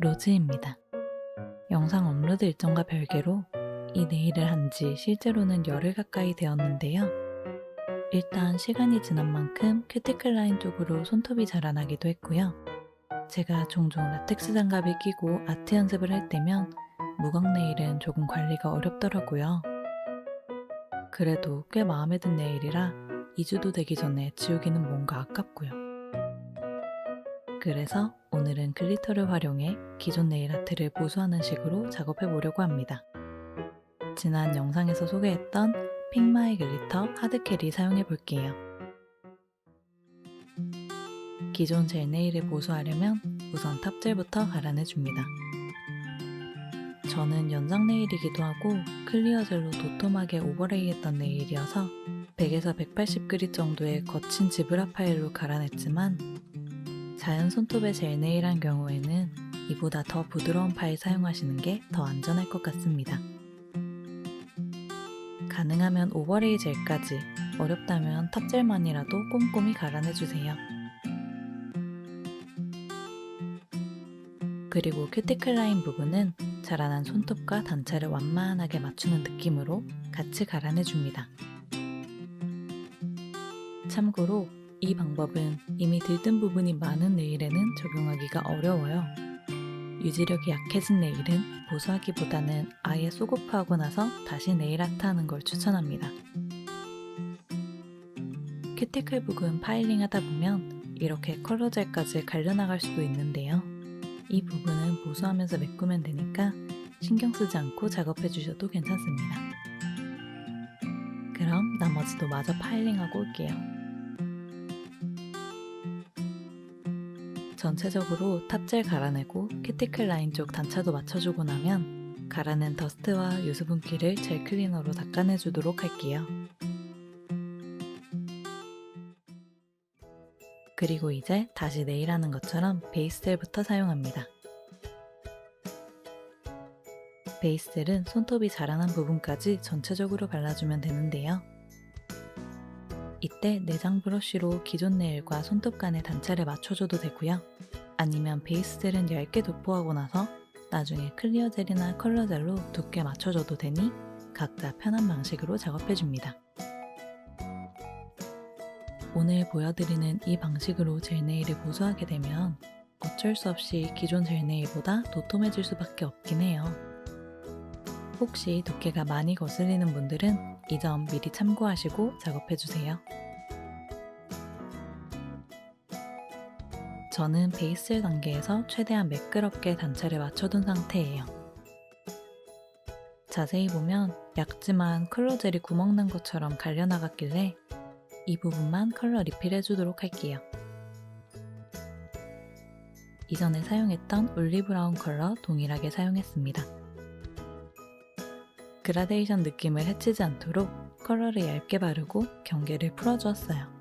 로즈입니다. 영상 업로드 일정과 별개로 이 네일을 한 지 실제로는 열흘 가까이 되었는데요. 일단 시간이 지난 만큼 큐티클 라인 쪽으로 손톱이 자라나기도 했고요. 제가 종종 라텍스 장갑을 끼고 아트 연습을 할 때면 무광 네일은 조금 관리가 어렵더라고요. 그래도 꽤 마음에 든 네일이라 2주도 되기 전에 지우기는 뭔가 아깝고요. 그래서 오늘은 글리터를 활용해 기존 네일 아트를 보수하는 식으로 작업해 보려고 합니다. 지난 영상에서 소개했던 핑마이 글리터 하드캐리 사용해 볼게요. 기존 젤 네일을 보수하려면 우선 탑젤부터 갈아내 줍니다. 저는 연장 네일이기도 하고 클리어 젤로 도톰하게 오버레이 했던 네일이어서 100에서 180그릿 정도의 거친 지브라 파일로 갈아냈지만 자연 손톱의 젤 네일한 경우에는 이보다 더 부드러운 파일 사용하시는 게 더 안전할 것 같습니다. 가능하면 오버레이 젤까지, 어렵다면 탑젤만이라도 꼼꼼히 갈아내주세요. 그리고 큐티클 라인 부분은 자라난 손톱과 단차를 완만하게 맞추는 느낌으로 같이 갈아내줍니다. 참고로 이 방법은 이미 들뜬 부분이 많은 네일에는 적용하기가 어려워요. 유지력이 약해진 네일은 보수하기보다는 아예 쏘고프하고 나서 다시 네일 아트 하는 걸 추천합니다. 큐티클 부분 파일링 하다 보면 이렇게 컬러 젤까지 갈려나갈 수도 있는데요. 이 부분은 보수하면서 메꾸면 되니까 신경 쓰지 않고 작업해 주셔도 괜찮습니다. 그럼 나머지도 마저 파일링하고 올게요. 전체적으로 탑젤 갈아내고 큐티클 라인 쪽 단차도 맞춰주고 나면 갈아낸 더스트와 유수분기를 젤 클리너로 닦아내주도록 할게요. 그리고 이제 다시 네일하는 것처럼 베이스젤부터 사용합니다. 베이스젤은 손톱이 자라난 부분까지 전체적으로 발라주면 되는데요. 이때 내장 브러쉬로 기존 네일과 손톱 간의 단차를 맞춰줘도 되고요. 아니면 베이스젤은 얇게 도포하고 나서 나중에 클리어 젤이나 컬러 젤로 두께 맞춰줘도 되니 각자 편한 방식으로 작업해줍니다. 오늘 보여드리는 이 방식으로 젤 네일을 보수하게 되면 어쩔 수 없이 기존 젤 네일보다 도톰해질 수밖에 없긴 해요. 혹시 두께가 많이 거슬리는 분들은 이 점 미리 참고하시고 작업해주세요. 저는 베이스 단계에서 최대한 매끄럽게 단차를 맞춰둔 상태예요. 자세히 보면 얇지만 컬러 젤이 구멍난 것처럼 갈려나갔길래 이 부분만 컬러 리필해주도록 할게요. 이전에 사용했던 올리브 브라운 컬러 동일하게 사용했습니다. 그라데이션 느낌을 해치지 않도록 컬러를 얇게 바르고 경계를 풀어주었어요.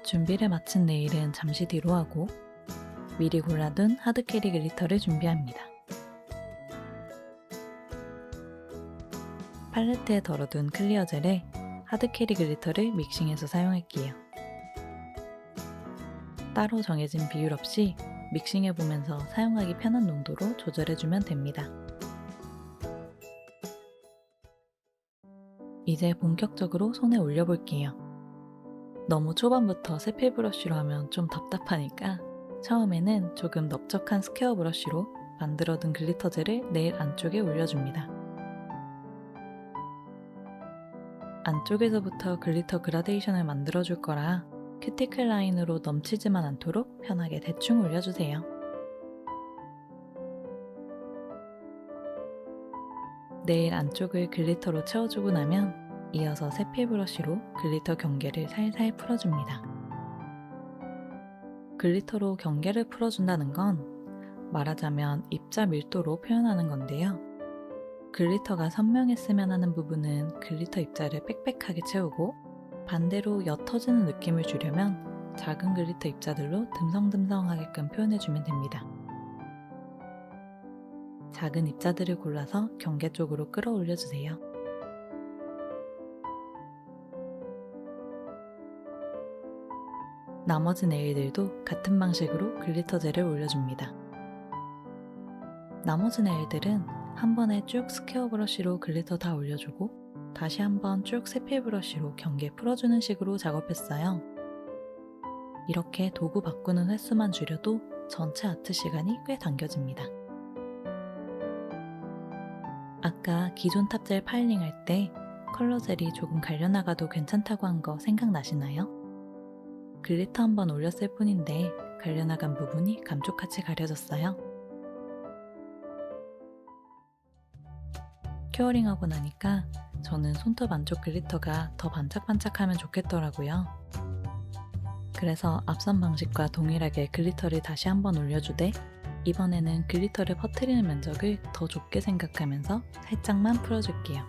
준비를 마친 네일은 잠시 뒤로 하고 미리 골라둔 하드캐리 글리터를 준비합니다. 팔레트에 덜어둔 클리어 젤에 하드캐리 글리터를 믹싱해서 사용할게요. 따로 정해진 비율 없이 믹싱해보면서 사용하기 편한 농도로 조절해주면 됩니다. 이제 본격적으로 손에 올려볼게요. 너무 초반부터 세필 브러쉬로 하면 좀 답답하니까 처음에는 조금 넓적한 스퀘어 브러쉬로 만들어둔 글리터 젤을 네일 안쪽에 올려줍니다. 안쪽에서부터 글리터 그라데이션을 만들어줄 거라 큐티클 라인으로 넘치지만 않도록 편하게 대충 올려주세요. 네일 안쪽을 글리터로 채워주고 나면 이어서 세필 브러쉬로 글리터 경계를 살살 풀어줍니다. 글리터로 경계를 풀어준다는 건 말하자면 입자 밀도로 표현하는 건데요. 글리터가 선명했으면 하는 부분은 글리터 입자를 빽빽하게 채우고 반대로 옅어지는 느낌을 주려면 작은 글리터 입자들로 듬성듬성하게끔 표현해주면 됩니다. 작은 입자들을 골라서 경계 쪽으로 끌어올려주세요. 나머지 네일들도 같은 방식으로 글리터 젤을 올려줍니다. 나머지 네일들은 한 번에 쭉 스퀘어 브러쉬로 글리터 다 올려주고 다시 한번 쭉 세필 브러쉬로 경계 풀어주는 식으로 작업했어요. 이렇게 도구 바꾸는 횟수만 줄여도 전체 아트 시간이 꽤 당겨집니다. 아까 기존 탑젤 파일링 할 때 컬러 젤이 조금 갈려나가도 괜찮다고 한 거 생각나시나요? 글리터 한번 올렸을 뿐인데 갈려나간 부분이 감쪽같이 가려졌어요. 큐어링하고 나니까 저는 손톱 안쪽 글리터가 더 반짝반짝하면 좋겠더라고요. 그래서 앞선 방식과 동일하게 글리터를 다시 한번 올려주되 이번에는 글리터를 퍼뜨리는 면적을 더 좁게 생각하면서 살짝만 풀어줄게요.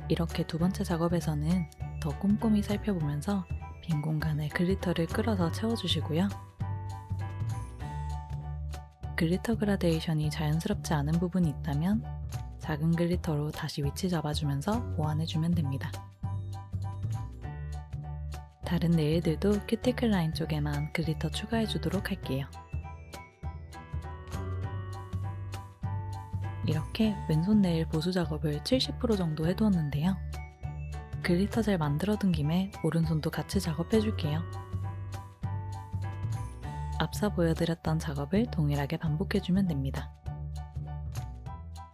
이렇게 두 번째 작업에서는 더 꼼꼼히 살펴보면서 빈 공간에 글리터를 끌어서 채워주시고요. 글리터 그라데이션이 자연스럽지 않은 부분이 있다면 작은 글리터로 다시 위치 잡아주면서 보완해주면 됩니다. 다른 네일들도 큐티클 라인 쪽에만 글리터 추가해주도록 할게요. 이렇게 왼손 네일 보수 작업을 70% 정도 해두었는데요. 글리터 젤 만들어둔 김에 오른손도 같이 작업해줄게요. 앞서 보여드렸던 작업을 동일하게 반복해주면 됩니다.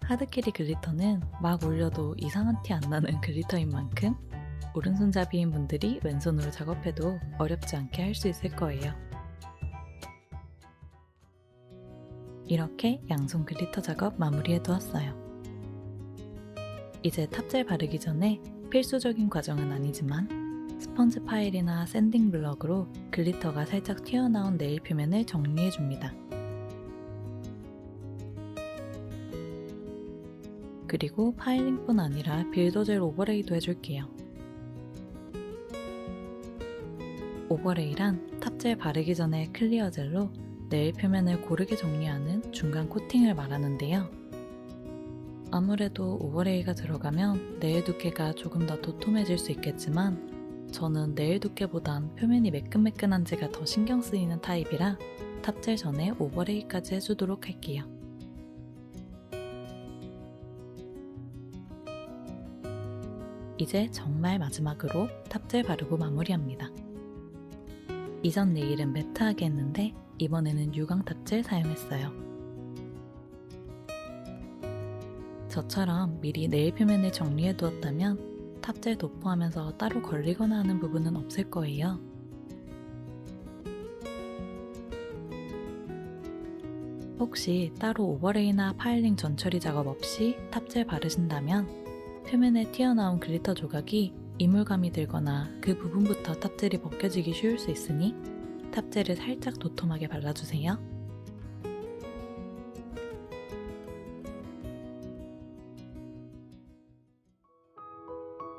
하드캐리 글리터는 막 올려도 이상한 티 안 나는 글리터인 만큼 오른손잡이인 분들이 왼손으로 작업해도 어렵지 않게 할 수 있을 거예요. 이렇게 양손 글리터 작업 마무리해두었어요. 이제 탑젤 바르기 전에 필수적인 과정은 아니지만 스펀지 파일이나 샌딩 블럭으로 글리터가 살짝 튀어나온 네일 표면을 정리해줍니다. 그리고 파일링뿐 아니라 빌더젤 오버레이도 해줄게요. 오버레이란 탑젤 바르기 전에 클리어 젤로 네일 표면을 고르게 정리하는 중간 코팅을 말하는데요. 아무래도 오버레이가 들어가면 네일 두께가 조금 더 도톰해질 수 있겠지만 저는 네일 두께보단 표면이 매끈매끈한지가 더 신경 쓰이는 타입이라 탑젤 전에 오버레이까지 해주도록 할게요. 이제 정말 마지막으로 탑젤 바르고 마무리합니다. 이전 네일은 매트하게 했는데 이번에는 유광 탑젤 사용했어요. 저처럼 미리 네일 표면을 정리해 두었다면 탑젤 도포하면서 따로 걸리거나 하는 부분은 없을 거예요. 혹시 따로 오버레이나 파일링 전처리 작업 없이 탑젤 바르신다면 표면에 튀어나온 글리터 조각이 이물감이 들거나 그 부분부터 탑젤이 벗겨지기 쉬울 수 있으니 탑젤을 살짝 도톰하게 발라주세요.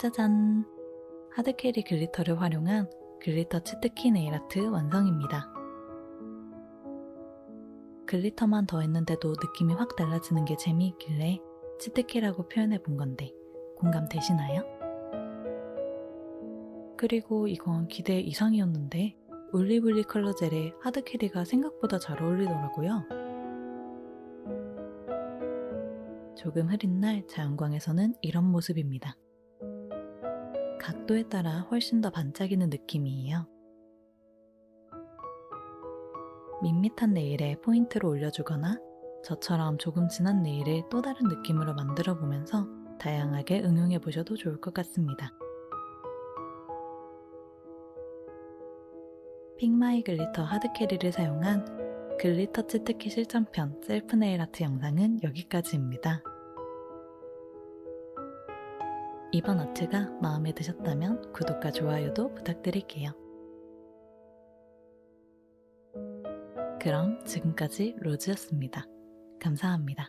짜잔! 하드캐리 글리터를 활용한 글리터 치트키 네일아트 완성입니다. 글리터만 더했는데도 느낌이 확 달라지는 게 재미있길래 치트키라고 표현해본 건데 공감되시나요? 그리고 이건 기대 이상이었는데 올리블리 컬러 젤에 하드캐리가 생각보다 잘 어울리더라고요. 조금 흐린 날 자연광에서는 이런 모습입니다. 각도에 따라 훨씬 더 반짝이는 느낌이에요. 밋밋한 네일에 포인트를 올려주거나 저처럼 조금 진한 네일을 또 다른 느낌으로 만들어 보면서 다양하게 응용해 보셔도 좋을 것 같습니다. 픽마이 글리터 하드캐리를 사용한 글리터 치트키 실전편 셀프 네일 아트 영상은 여기까지입니다. 이번 아트가 마음에 드셨다면 구독과 좋아요도 부탁드릴게요. 그럼 지금까지 로즈였습니다. 감사합니다.